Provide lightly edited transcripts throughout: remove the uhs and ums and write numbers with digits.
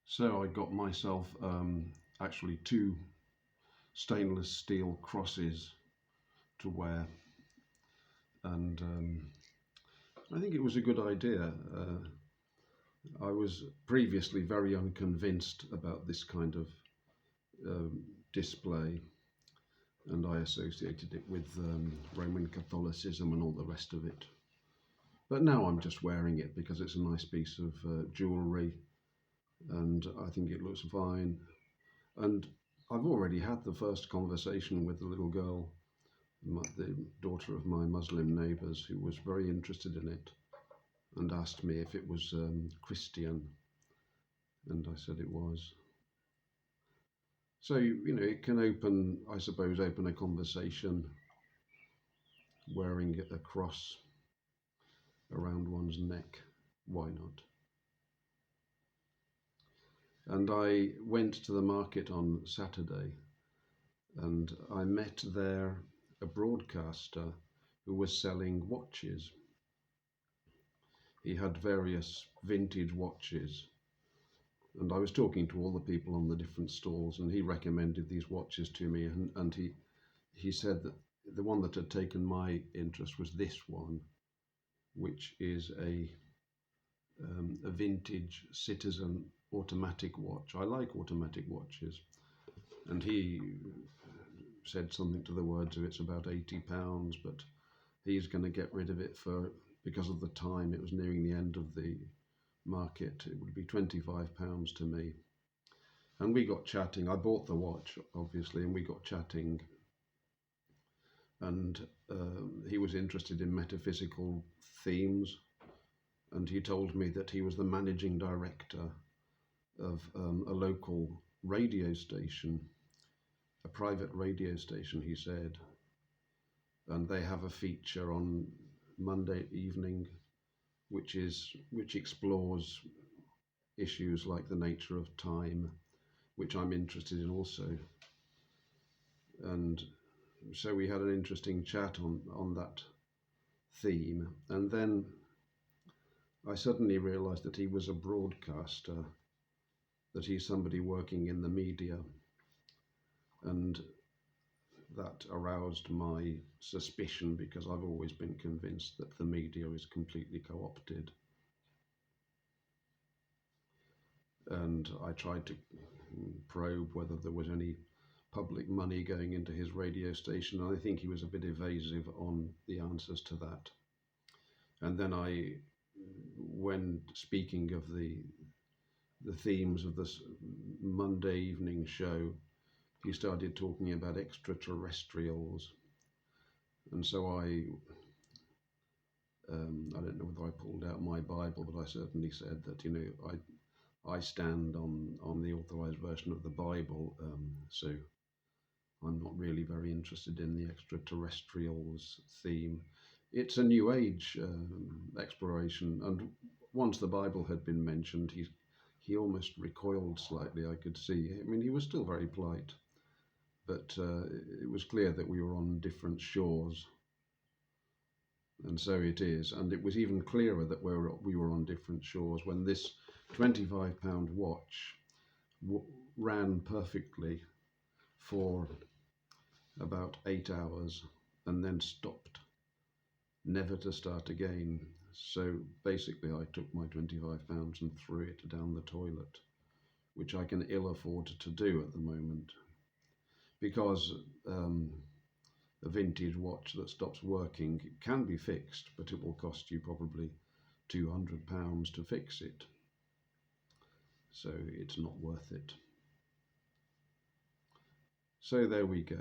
So I got myself actually two stainless steel crosses to wear, and I think it was a good idea. I was previously very unconvinced about this kind of display, and I associated it with Roman Catholicism and all the rest of it. But now I'm just wearing it because it's a nice piece of jewellery, and I think it looks fine. And I've already had the first conversation with the little girl, the daughter of my Muslim neighbours, who was very interested in it and asked me if it was Christian, and I said it was. So, it can open a conversation wearing a cross around one's neck. Why not? And I went to the market on Saturday, and I met there a broadcaster who was selling watches. He had various vintage watches, and I was talking to all the people on the different stalls, and he recommended these watches to me, and he said that the one that had taken my interest was this one, which is a vintage Citizen automatic watch. I like automatic watches, and he said something to the words of it's about £80, but he's going to get rid of it because of the time. It was nearing the end of the market. It would be £25 to me. And we got chatting. I bought the watch, obviously, and we got chatting. And he was interested in metaphysical themes. And he told me that he was the managing director of a local radio station, a private radio station, he said. And they have a feature on Monday evening which explores issues like the nature of time, which I'm interested in also. And so we had an interesting chat on that theme. And then I suddenly realized that he was a broadcaster, that he's somebody working in the media, and that aroused my suspicion, because I've always been convinced that the media is completely co-opted. And I tried to probe whether there was any public money going into his radio station, and I think he was a bit evasive on the answers to that. And then when speaking of the themes of this Monday evening show, he started talking about extraterrestrials. And so I don't know whether I pulled out my Bible, but I certainly said that, I stand on the authorized version of the Bible, so I'm not really very interested in the extraterrestrials theme. It's a New Age exploration, and once the Bible had been mentioned, he almost recoiled slightly, I could see. I mean, he was still very polite, but it was clear that we were on different shores. And so it is. And it was even clearer that we were on different shores when this £25 watch ran perfectly for about 8 hours and then stopped, never to start again. So basically I took my £25 and threw it down the toilet, which I can ill afford to do at the moment, because a vintage watch that stops working can be fixed, but it will cost you probably £200 to fix it. So it's not worth it. So there we go.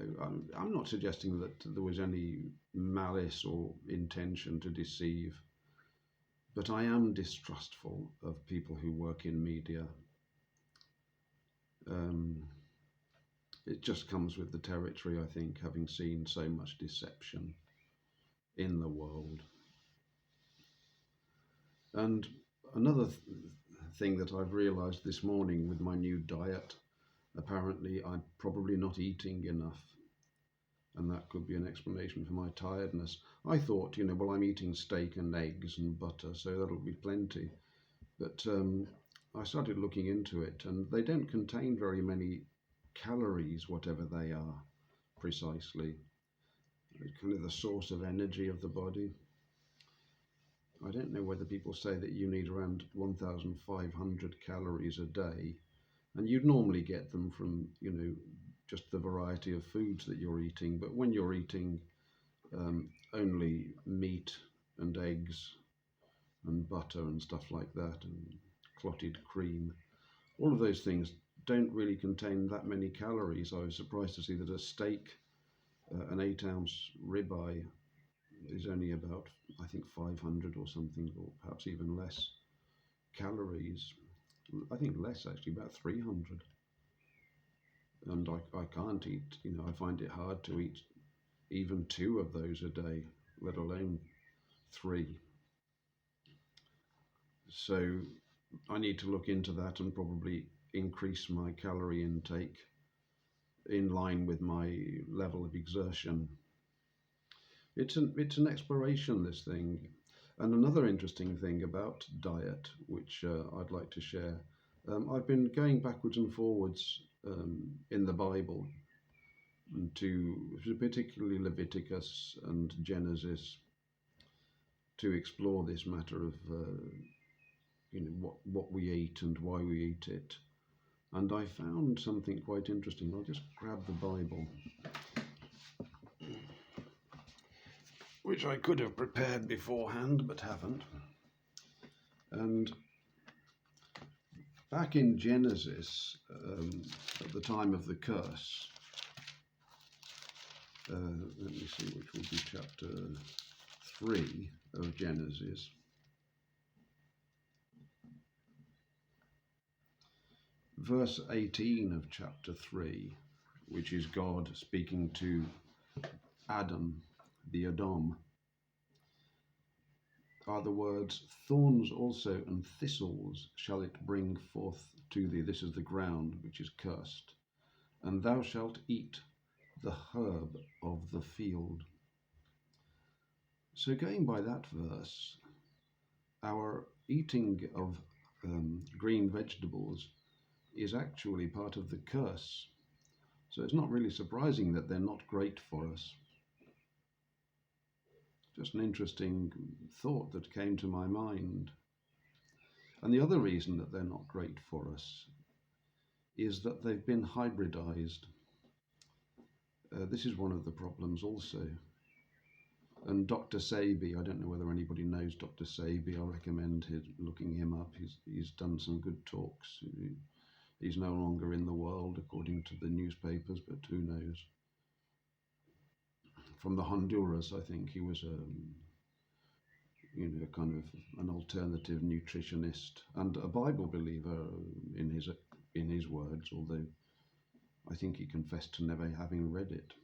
I'm not suggesting that there was any malice or intention to deceive, but I am distrustful of people who work in media. It just comes with the territory, I think, having seen so much deception in the world. And another thing that I've realized this morning with my new diet, apparently I'm probably not eating enough, and that could be an explanation for my tiredness. I thought, well, I'm eating steak and eggs and butter, so that'll be plenty. But I started looking into it, and they don't contain very many calories, whatever they are, precisely. It's kind of the source of energy of the body. I don't know whether people say that you need around 1,500 calories a day, and you'd normally get them from, just the variety of foods that you're eating. But when you're eating only meat and eggs and butter and stuff like that, and clotted cream, all of those things don't really contain that many calories. I was surprised to see that a steak, an 8-ounce ribeye, is only about, I think, 500 or something, or perhaps even less calories. I think less, actually, about 300. And I can't eat, I find it hard to eat even 2 of those a day, let alone 3. So I need to look into that and probably increase my calorie intake in line with my level of exertion. It's an exploration, this thing. And another interesting thing about diet, which I'd like to share, I've been going backwards and forwards in the Bible, to particularly Leviticus and Genesis, to explore this matter of what we eat and why we eat it. And I found something quite interesting. I'll just grab the Bible, which I could have prepared beforehand but haven't. And back in Genesis, at the time of the curse, let me see, which will be chapter 3 of Genesis. Verse 18 of chapter 3, which is God speaking to Adam, the Adam, are the words, "Thorns also and thistles shall it bring forth to thee." This is the ground which is cursed. "And thou shalt eat the herb of the field." So going by that verse, our eating of green vegetables is actually part of the curse. So it's not really surprising that they're not great for us. Just an interesting thought that came to my mind. And the other reason that they're not great for us is that they've been hybridized. This is one of the problems also. And Dr. Sabi, I don't know whether anybody knows Dr. Sabi. I recommend looking him up. He's done some good talks. He's no longer in the world, according to the newspapers, but who knows? From the Honduras, I think. He was kind of an alternative nutritionist and a Bible believer in his words, although I think he confessed to never having read it.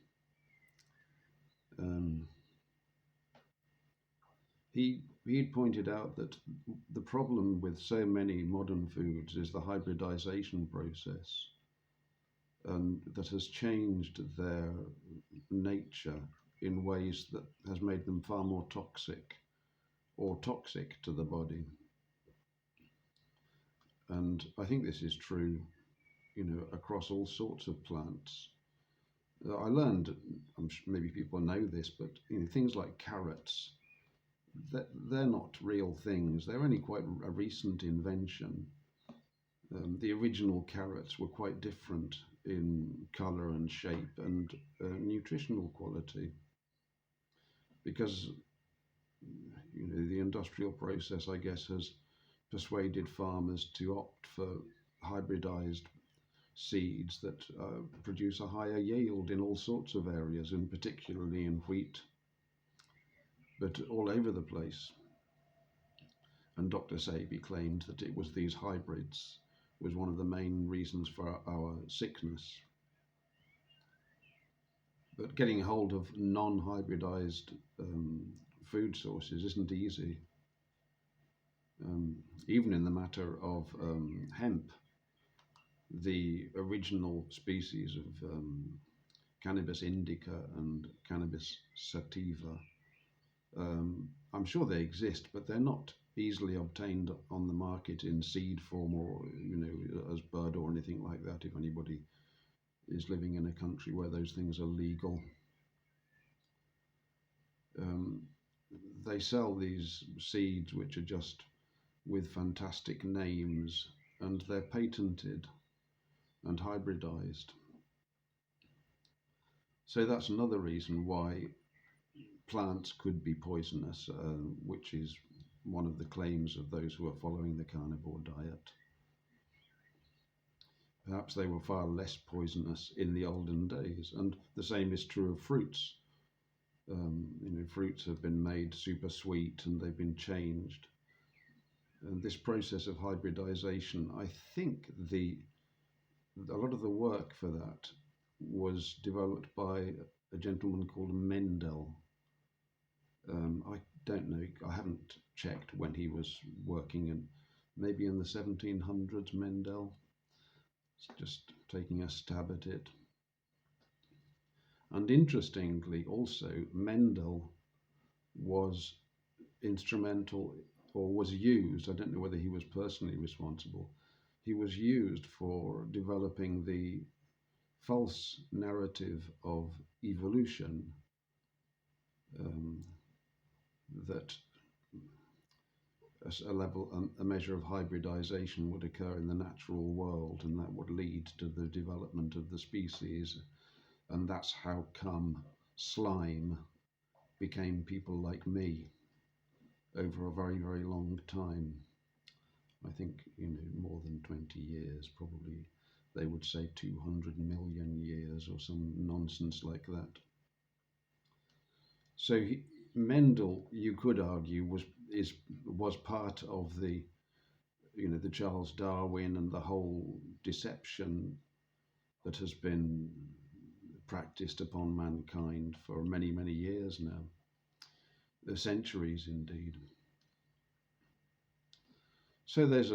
He pointed out that the problem with so many modern foods is the hybridization process, and that has changed their nature in ways that has made them far more toxic to the body. And I think this is true, across all sorts of plants. I learned, I'm sure maybe people know this, but things like carrots, they're not real things. They're only quite a recent invention. The original carrots were quite different in color and shape and nutritional quality, because the industrial process, I guess, has persuaded farmers to opt for hybridized seeds that produce a higher yield in all sorts of areas, and particularly in wheat, but all over the place. And Dr. Sabi claimed that it was these hybrids was one of the main reasons for our sickness. But getting hold of non-hybridized food sources isn't easy. Even in the matter of hemp, the original species of Cannabis indica and Cannabis sativa, I'm sure they exist, but they're not easily obtained on the market in seed form, or as bud or anything like that, if anybody is living in a country where those things are legal. Um, they sell these seeds which are just with fantastic names, and they're patented and hybridized. So that's another reason why plants could be poisonous, which is one of the claims of those who are following the carnivore diet. Perhaps they were far less poisonous in the olden days, and the same is true of fruits. Fruits have been made super sweet and they've been changed. And this process of hybridization, I think a lot of the work for that was developed by a gentleman called Mendel. I don't know, I haven't checked when he was working, and maybe in the 1700s, Mendel. Just taking a stab at it. And interestingly, also, Mendel was instrumental, or was used, I don't know whether he was personally responsible, he was used for developing the false narrative of evolution, that a measure of hybridization would occur in the natural world, and that would lead to the development of the species. And that's how come slime became people like me over a very, very long time. I think, more than 20 years, probably. They would say 200 million years or some nonsense like that. So Mendel, you could argue, was part of the Charles Darwin and the whole deception that has been practiced upon mankind for many, many years now, centuries indeed. So there's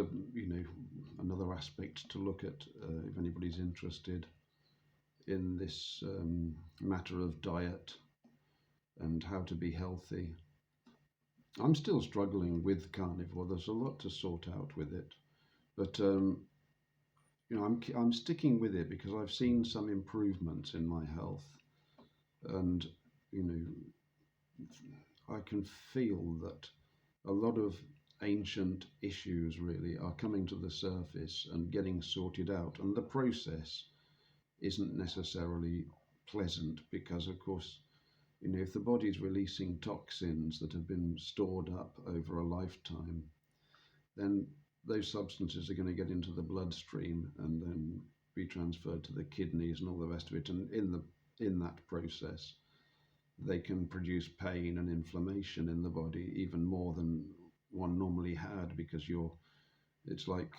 another aspect to look at if anybody's interested in this matter of diet and how to be healthy. I'm still struggling with carnivore. There's a lot to sort out with it, but I'm sticking with it because I've seen some improvements in my health, and I can feel that a lot of ancient issues really are coming to the surface and getting sorted out, and the process isn't necessarily pleasant because, of course, if the body's releasing toxins that have been stored up over a lifetime, then those substances are going to get into the bloodstream and then be transferred to the kidneys and all the rest of it. And in that process, they can produce pain and inflammation in the body even more than one normally had, because it's like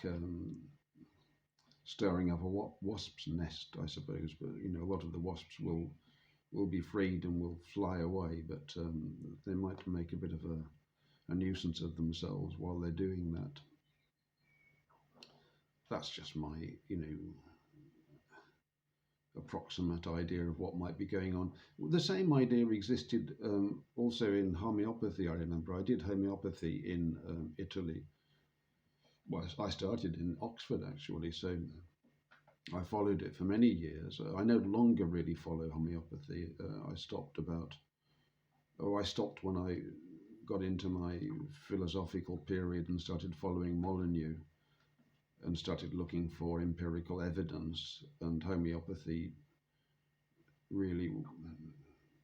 stirring up a wasp's nest, I suppose. But a lot of the wasps will be freed and will fly away, but they might make a bit of a nuisance of themselves while they're doing that. That's just my approximate idea of what might be going on. The same idea existed also in homeopathy. I remember I did homeopathy in Italy. Well, I started in Oxford actually, so I followed it for many years. I no longer really follow homeopathy. I stopped when I got into my philosophical period and started following Molyneux and started looking for empirical evidence, and homeopathy really,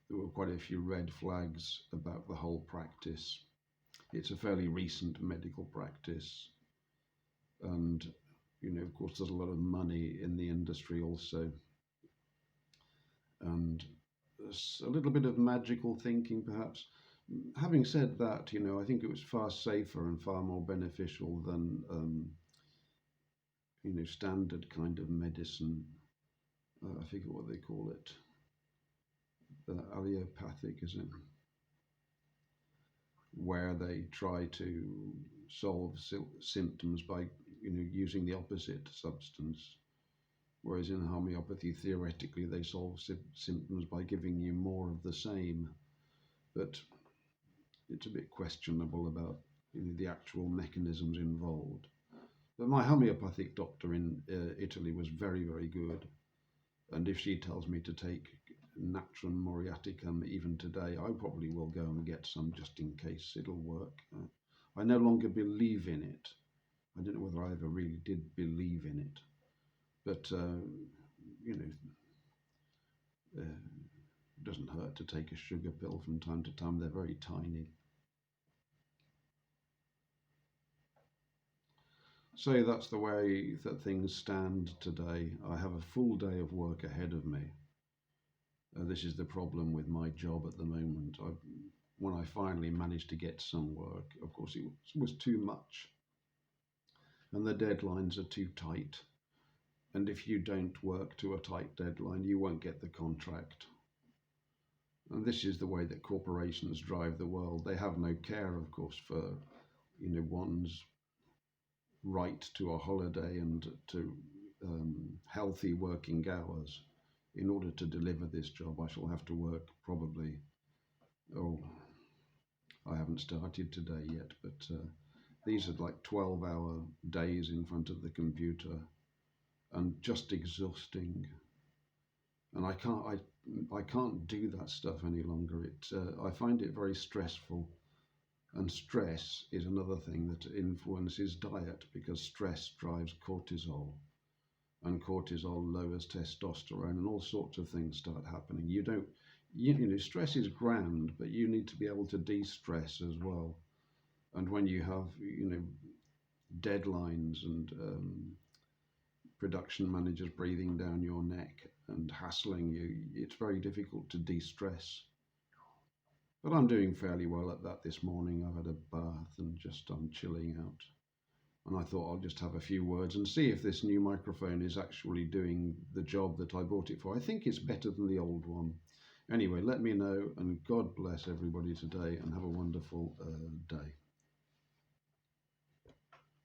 there were quite a few red flags about the whole practice. It's a fairly recent medical practice, and of course there's a lot of money in the industry also, and a little bit of magical thinking perhaps. Having said that, I think it was far safer and far more beneficial than standard kind of medicine. I forget what they call it. Allopathic, is it? Where they try to solve symptoms by using the opposite substance, whereas in homeopathy theoretically they solve symptoms by giving you more of the same. But it's a bit questionable about the actual mechanisms involved. But my homeopathic doctor in Italy was very, very good. And if she tells me to take Natrum Muriaticum even today, I probably will go and get some just in case it'll work. I no longer believe in it. I don't know whether I ever really did believe in it. But, it doesn't hurt to take a sugar pill from time to time. They're very tiny. So that's the way that things stand today. I have a full day of work ahead of me. This is the problem with my job at the moment. When I finally managed to get some work, of course it was too much. And the deadlines are too tight. And if you don't work to a tight deadline, you won't get the contract. And this is the way that corporations drive the world. They have no care, of course, for one's right to a holiday and to healthy working hours. In order to deliver this job, I shall have to work probably, I haven't started today yet, but these are like 12-hour days in front of the computer, and just exhausting. And I can't do that stuff any longer. I find it very stressful. And stress is another thing that influences diet, because stress drives cortisol, and cortisol lowers testosterone, and all sorts of things start happening. Stress is grand, but you need to be able to de-stress as well. And when you have, deadlines and production managers breathing down your neck and hassling you, it's very difficult to de-stress. But I'm doing fairly well at that this morning. I've had a bath and I'm chilling out. And I thought I'll just have a few words and see if this new microphone is actually doing the job that I bought it for. I think it's better than the old one. Anyway, let me know, and God bless everybody today, and have a wonderful day.